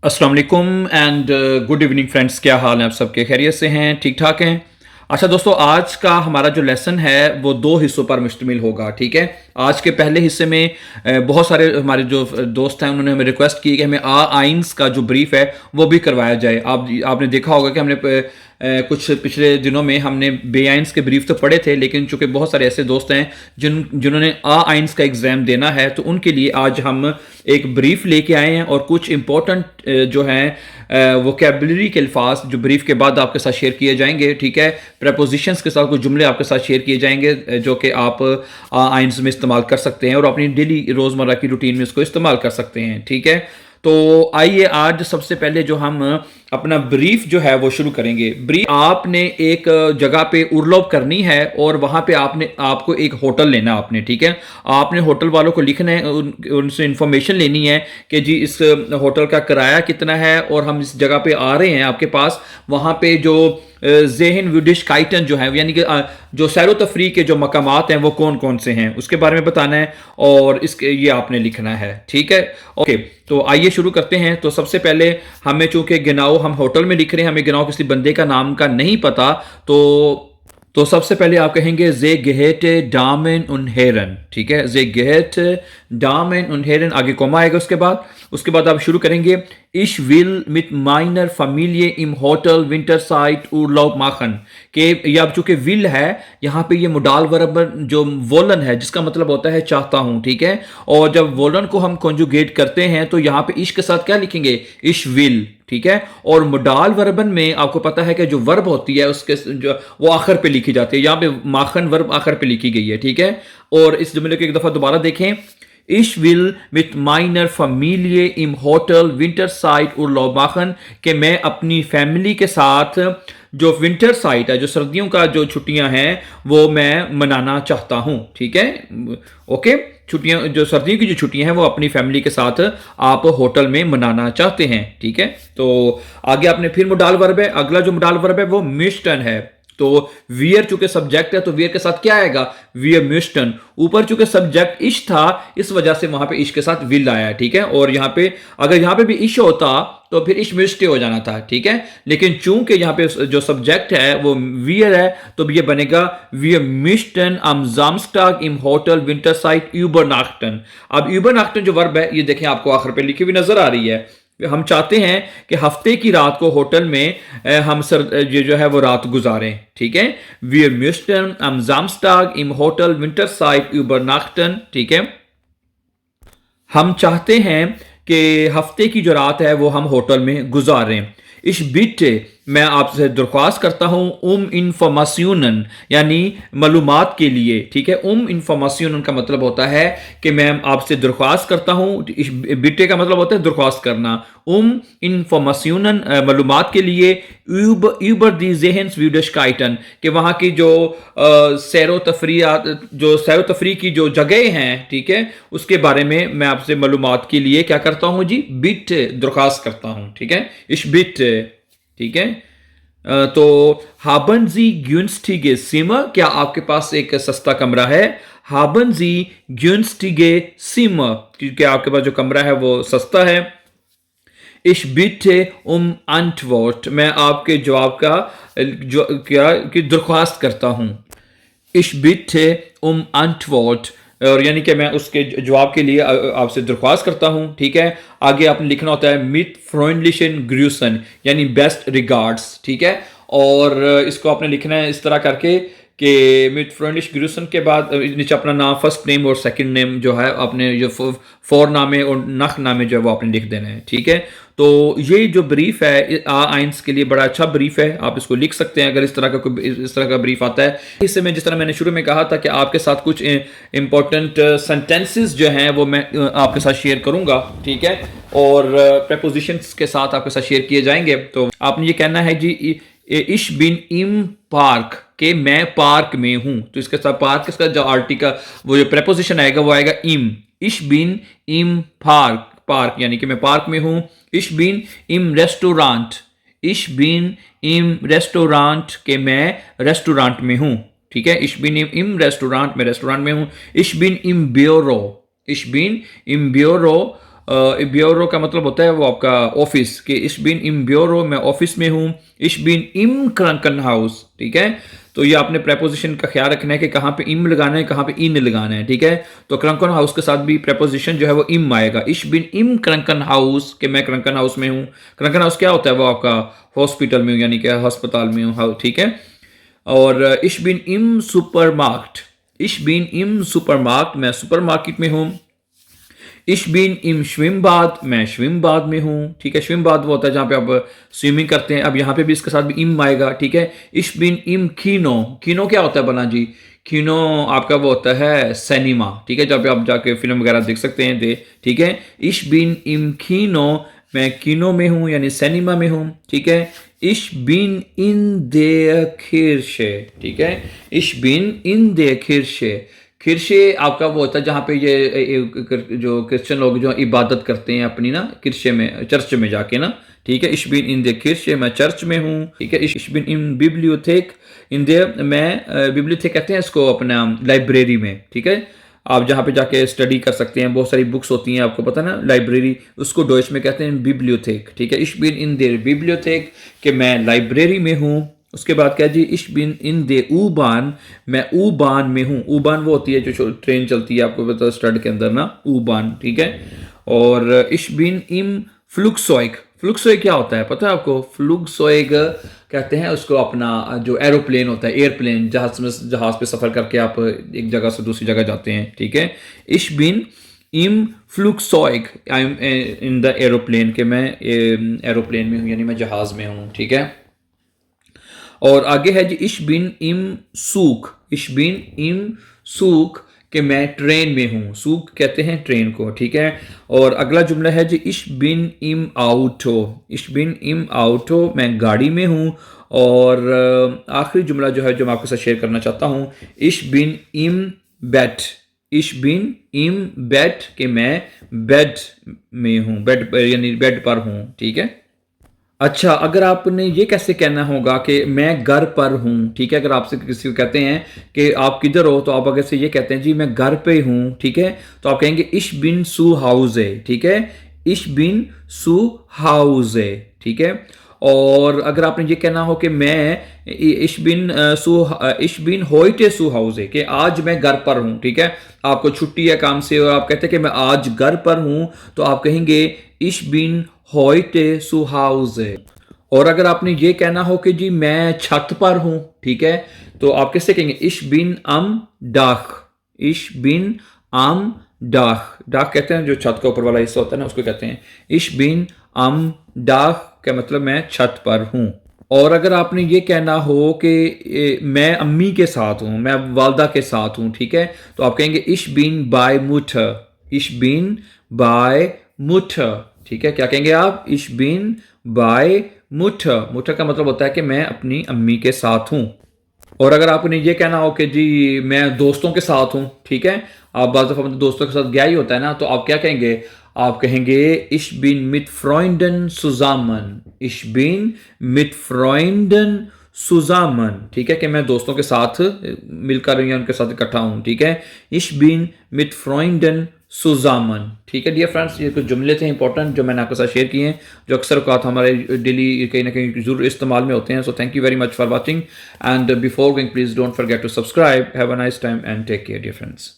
अस्सलाम वालेकुम and good evening friends. क्या हाल है आप सबके? खैरियत से हैं? ठीक ठाक हैं? अच्छा दोस्तों, आज का हमारा जो लेसन है वो दो हिस्सों पर मुश्तमिल होगा। ठीक है, आज के पहले हिस्से में बहुत सारे हमारे जो दोस्त हैं उन्होंने हमें रिक्वेस्ट की कि हमें आइंस का जो ब्रीफ है वो भी करवाया जाए। आपने देखा होगा कि हमने कुछ पिछले दिनों में हमने बे आइंस के ब्रीफ तो पढ़े थे, लेकिन चूंकि बहुत सारे ऐसे दोस्त हैं जिन्होंने आइंस का एग्ज़ाम देना है, तो उनके लिए आज हम एक ब्रीफ लेके आए हैं और कुछ इंपॉर्टेंट जो हैं वोकेबलरी के अल्फाज जो ब्रीफ के बाद आपके साथ शेयर किए जाएंगे। ठीक है, प्रपोजिशंस के साथ कुछ जुमले आपके साथ शेयर किए जाएंगे जो कि आप आइंस में इस्तेमाल कर सकते हैं और अपनी डेली रोज़मर्रा की रूटीन में इसको इस्तेमाल कर सकते हैं। ठीक है, तो आइए आज सबसे पहले जो हम अपना ब्रीफ जो है वो शुरू करेंगे। ब्रीफ आपने एक जगह पे उर्लॉप करनी है और वहां पे आपको एक होटल लेना आपने। ठीक है, आपने होटल वालों को लिखना है, उनसे इंफॉर्मेशन लेनी है कि जी इस होटल का किराया कितना है और हम इस जगह पे आ रहे हैं आपके पास। वहां पे जो ज़ेहन विडिश काइटन जो है यानी कि जो सैर तफरी के जो मकामात हैं वो कौन कौन से हैं उसके बारे में बताना है और इसके ये आपने लिखना है। ठीक है, ओके, तो आइए शुरू करते हैं। तो सबसे पहले हमें चूंकि गिनाओ हम होटल में लिख रहे हैं, हमें गिनाओ किसी बंदे का नाम का नहीं पता, तो सबसे पहले आप कहेंगे जे गेहेटे डामेन उनहेरन। ठीक है, जे गेहेटे डामेन उनहेरन, आगे कोमा आएगा उसके बाद आप शुरू करेंगे इश विल मिट माइनर फैमिलिये इम होटल विंटर साइट उर्लाउप माखन के। ये अब चूंकि विल है यहाँ पे ये मुडाल वर्ब जो वोलन है जिसका मतलब होता है चाहता हूं। ठीक है, और जब वोलन को हम कॉन्जुगेट करते हैं तो यहाँ पे इश के साथ क्या लिखेंगे? इश विल। ठीक है, और मुडाल वर्बन में आपको पता है कि जो वर्ब होती है उसके जो वो आखिर पे लिखी जाती है। यहाँ पे माखन वर्ब आखिर पे लिखी गई है। ठीक है, और इस जुमले को एक दफा दोबारा देखें। Ich will mit meiner Familie im Hotel Winterside Urlaub machen कि मैं अपनी फैमिली के साथ जो विंटर साइट है, जो सर्दियों का जो छुट्टियां हैं वो मैं मनाना चाहता हूं। ठीक है, ओके, छुट्टियां जो सर्दियों की जो छुट्टियां हैं वो अपनी फैमिली के साथ आप होटल में मनाना चाहते हैं। ठीक है, तो आगे आपने फिर मुडाल वर्ब है, अगला जो मुडाल वर्ब है वो मिस्टन है। तो वियर चूंकि सब्जेक्ट है तो वियर के साथ क्या आएगा? वियर म्यूस्टन। ऊपर चूंकि सब्जेक्ट इश था इस वजह से वहां पे इश के साथ विल आया। ठीक है, और यहां पे अगर यहां पे भी इश होता तो फिर इश म्यूस्टे हो जाना था। ठीक है, लेकिन चूंकि यहां पे जो सब्जेक्ट है वो वियर है तो ये बनेगा wear म्यूस्टन am Samstag im Hotel Winterside übernachten। अब übernachten जो वर्ब है ये देखें आपको आखिर पे लिखी हुई नजर आ रही है। हम चाहते हैं कि हफ्ते की रात को होटल में हम ये जो है वो रात गुजारें। ठीक है, wir möchten am Samstag im Hotel Winterside übernachten। ठीक है, हम चाहते हैं कि हफ्ते की जो रात है वो हम होटल में गुजारें। इस बिटे मैं आपसे दरख्वास्त करता हूँ इन्फॉर्मेशन यानी मालूमात के लिए। ठीक है, इन्फॉर्मेशन का मतलब होता है कि मैं आपसे दरख्वास्त करता हूँ। इस बिटे का मतलब होता है दरख्वास्त करना। इन्फॉर्मेशन मालूमात के लिए यूबर दी ज़ेहन विडशकाइटन कि वहाँ की जो सैर तफरी की जो जगह हैं, ठीक है, उसके बारे में मैं आपसे मालूमात के लिए क्या करता हूँ जी? बिट दरख्वास्त करता हूँ। ठीक है, इस बिट। ठीक है, तो हाबन जी ग्यून्स्टिगे सिमर, क्या आपके पास एक सस्ता कमरा है? हाबन जी ग्यून्स्टिगे सिमर, क्योंकि आपके पास जो कमरा है वो सस्ता है। इश बिटे अंटवर्ट, मैं आपके जवाब का क्या की दरख्वास्त करता हूं। इश बिटे अंटवर्ट, और यानी कि मैं उसके जवाब के लिए आपसे दरख्वास्त करता हूं। ठीक है, आगे आपने लिखना होता है मिट फ्रोइंडलिशन ग्रूसन यानी बेस्ट रिगार्ड्स। ठीक है, और इसको आपने लिखना है इस तरह करके कि मिट फ्रोइंडलिश ग्रूसन के बाद नीचे अपना नाम, फर्स्ट नेम और सेकंड नेम जो है आपने जो फोर नामे और नख नामे जो है वो आपने लिख देना है। ठीक है, तो ये जो ब्रीफ है आइंस के लिए बड़ा अच्छा ब्रीफ है, आप इसको लिख सकते हैं अगर इस तरह का ब्रीफ आता है। इससे मैं जिस तरह मैंने शुरू में कहा था कि आपके साथ कुछ इंपॉर्टेंट सेंटेंसेस जो हैं वो मैं आपके साथ शेयर करूंगा। ठीक है, और प्रेपोजिशंस के साथ आपके साथ शेयर किए जाएंगे। तो आपने ये कहना है जी इश बिन इम पार्क, के मैं पार्क में हूं। तो इसके साथ पार्क इसका जो आर्टिकल वो जो प्रेपोजिशन आएगा वो आएगा इम। इश बिन इम पार्क, पार्क यानी कि मैं पार्क में हूं। इश बिन इम रेस्टोरेंट, इश बिन इम रेस्टोरेंट के मैं रेस्टोरेंट में हूं। ठीक है, इश बिन इम रेस्टोरेंट, मैं रेस्टोरेंट में हूं। इश बिन इम ब्यूरो, इश बिन इम ब्यूरो ब्यूरो का मतलब होता है वो आपका ऑफिस, कि इश बिन इम ब्यूरो, मैं ऑफिस में हूँ। इश बिन इम क्रंकन हाउस, ठीक है। तो ये आपने प्रेपोजिशन का ख्याल रखना है कि कहाँ पे इम लगाना है, कहाँ पे इन लगाना है, ठीक है। तो क्रंकन हाउस के साथ भी प्रेपोजिशन जो है वो इम आएगा। इश बिन इम क्रंकन हाउस, कि मैं क्रंकन हाउस में हूँ। क्रंकन हाउस क्या होता है, वो आपका हॉस्पिटल में हूँ, यानी कि अस्पताल में हूँ, ठीक है। और इश बिन इम सुपरमार्केट, इश बिन इम सुपरमार्केट, मैं सुपरमार्केट में हूँ। इश बिन इम श्विमबाद, मैं श्विमबाद में हूँ, ठीक है। श्विमबाद वो होता है जहाँ पे आप स्विमिंग करते हैं। अब यहाँ पे भी इसके साथ भी इम आएगा, ठीक है। इश बिन इम कीनो, कीनो क्या होता है बना जी, कीनो आपका वो होता है सिनेमा, ठीक है, जहाँ पे आप जाके फिल्म वगैरह देख सकते हैं, दे, ठीक है। इश बिन इम कीनो, मैं कीनो में हूँ यानी सिनेमा में हूँ, ठीक है। इश बिन इन दे खिरशे, ठीक है। इश बिन इन दे खिरशे, किरशे आपका वो होता है जहाँ पे ये जो क्रिश्चियन लोग जो इबादत करते हैं अपनी ना, किरशे में, चर्च में जाके ना, ठीक है। इश बिन इन द किरशे, मैं चर्च में हूँ, ठीक है। इश बिन इन बिब्लियोथेक, इन द, मैं बिब्लियोथेक कहते हैं इसको अपना लाइब्रेरी में, ठीक है। आप जहाँ पे जाके स्टडी कर सकते हैं, बहुत सारी बुक्स होती हैं, आपको पता ना, लाइब्रेरी, उसको डॉइच में कहते हैं बिब्लियोथेक, ठीक है। इश बिन इन देयर बिब्लियोथेक, कि मैं लाइब्रेरी में हूँ। उसके बाद क्या जी, इश बिन इन दे ऊबान, मैं ऊबान में हूँ। ऊबान वो होती है जो ट्रेन चलती है, आपको पता है स्टड के अंदर ना, ऊबान, ठीक है। और इश बिन इम फ्लुक्सोइक, फ्लुक्सोइक क्या होता है पता है आपको, फ्लुक्सोइक कहते हैं उसको अपना जो एरोप्लेन होता है, एयरप्लेन, जहाज पे सफ़र करके आप एक जगह से दूसरी जगह जाते हैं, ठीक है। इश बिन इम फ्लुक्सोइक, I am in the aeroplane, के मैं एरोप्लेन में हूँ यानी मैं जहाज में हूँ, ठीक है। और आगे है जी, इश बिन इम सूक, इश बिन इम सूक, कि मैं ट्रेन में हूँ। सूक कहते हैं ट्रेन को, ठीक है। और अगला जुमला है जी, इश बिन इम आउटो, इश बिन इम आउटो, मैं गाड़ी में हूँ। और आखिरी जुमला जो है जो मैं आपके साथ शेयर करना चाहता हूँ, इश बिन इम बेट, इश बिन इम बेट, कि मैं बेड में हूँ, बेड यानी बेड पर हूँ, ठीक है। अच्छा, अगर आपने ये कैसे कहना होगा कि मैं घर पर हूँ, ठीक है। अगर आपसे किसी को कहते हैं कि आप किधर हो, तो आप अगर से ये कहते हैं जी मैं घर पे हूँ, ठीक है, तो आप कहेंगे इश बिन सू हाउसे, ठीक है। इश बिन सू हाउसे, ठीक है। और अगर आपने ये कहना हो कि मैं इश बिन होइटे सू हाउसे, कि आज मैं घर पर हूँ, ठीक है। आपको छुट्टी है काम से और आप कहते हैं कि मैं आज घर पर हूँ, तो आप कहेंगे इश बिन होइटे सू हाउसे। और अगर आपने ये कहना हो कि जी मैं छत पर हूं, ठीक है, तो आप कैसे कहेंगे, इश बिन अम डाख, इश बिन अम डाख, डाख कहते हैं जो छत का ऊपर वाला हिस्सा होता है ना, उसको कहते हैं इश बिन अम डाख, का मतलब मैं छत पर हूं। और अगर आपने ये कहना हो कि मैं अम्मी के साथ हूं, मैं वालदा के साथ हूं, ठीक है, तो आप कहेंगे इश बिन बाय मुठर, इश बिन बाय मुठर, ठीक है। क्या कहेंगे आप, इश बिन बाय मुठर, मुठर का मतलब होता है कि मैं अपनी अम्मी के साथ हूं। और अगर आपने ये कहना हो कि जी मैं दोस्तों के साथ हूं, ठीक है, आप बाज़ दफ़ा मतलब दोस्तों के साथ गया ही होता है ना, तो आप क्या कहेंगे, आप कहेंगे इश बिन मिट फ्रॉइंडन सुजामन, इश बिन मिट फ्रॉइंडन सुजामन, ठीक है, कि मैं दोस्तों के साथ मिलकर या उनके साथ इकट्ठा हूं, ठीक है। इश बिन मिट फ्रॉइंडन सुजामन, ठीक है। डियर फ्रेंड्स, ये कुछ जुमले थे इंपॉर्टेंट जो मैंने आपके साथ शेयर किए हैं, जो अक्सर औक़ात हमारे डेली कहीं ना कहीं ज़रूर इस्तेमाल में होते हैं। So thank you very much for watching, and before going please don't forget to subscribe. Have a nice time and take care dear friends.